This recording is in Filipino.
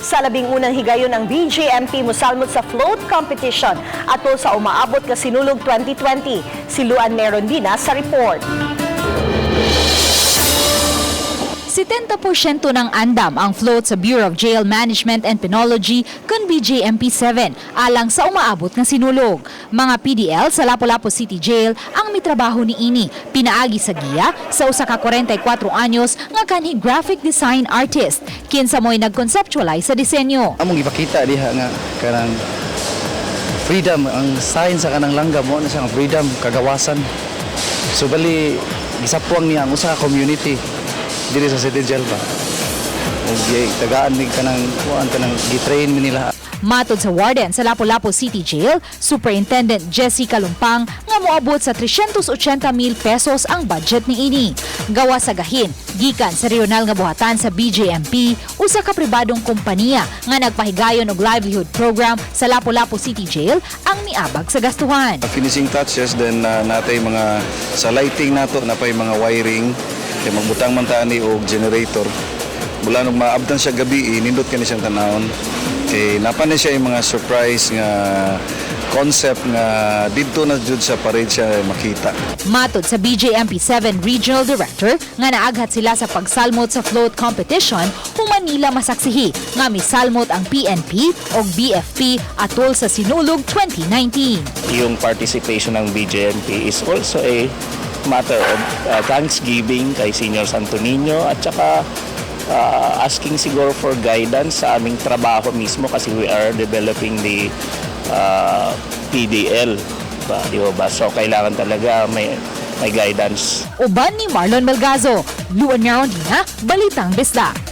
Sa labing unang higayon ng BJMP Isalmot sa float competition atol sa umaabot ka Sinulog 2020. Si Luan Merondina sa report. 70% ng andam ang float sa Bureau of Jail Management and Penology kun BJMP 7 alang sa umaabot nga sinulog. Mga PDL sa Lapu-Lapu City Jail ang mitrabaho ni ini pinaagi sa giya sa usa ka 44 anyos nga kanhi graphic design artist kinsa mo'y nag-conceptualize sa disenyo. Among ipakita diha nga kanang freedom ang sign sa kanang langgam mo na siya nga freedom kagawasan. So bali gisapuang niya ang usa ka community diri sa City Jail ba. Tagaan ni kanang kuan kanang gitrain mi nila. Matod sa warden sa Lapu-Lapu City Jail, Superintendent Jessica Lumpang nga moabot sa 380,000 pesos ang budget ni ini. Gawa sa gahin, gikan sa regional nga buhatan sa BJMP, usa ka pribadong kompanya nga nagpahigayon og livelihood program sa Lapu-Lapu City Jail ang niabag sa gastuhan. Finishing touches then natay mga sa lighting nato napay mga wiring kay magbutang man ta ni og generator. Mula nung maabdan siya gabi, nindot kani siyang tanawon. Kay napanay siya yung mga surprise nga concept nga dito na jud sa parade siya makita. Matod sa BJMP 7 Regional Director nga naaghat sila sa pagsalmot sa float competition human nila masaksihi nga misalmot ang PNP o BFP atol sa Sinulog 2019. Yung participation ng BJMP is also a matter of thanksgiving kay Senior Santo Niño at saka asking siguro for guidance sa aming trabaho mismo kasi we are developing the PDL. Di ba? So kailangan talaga may guidance. Uban ni Marlon Melgazo, Luan Merondina, Balitang Bisdak.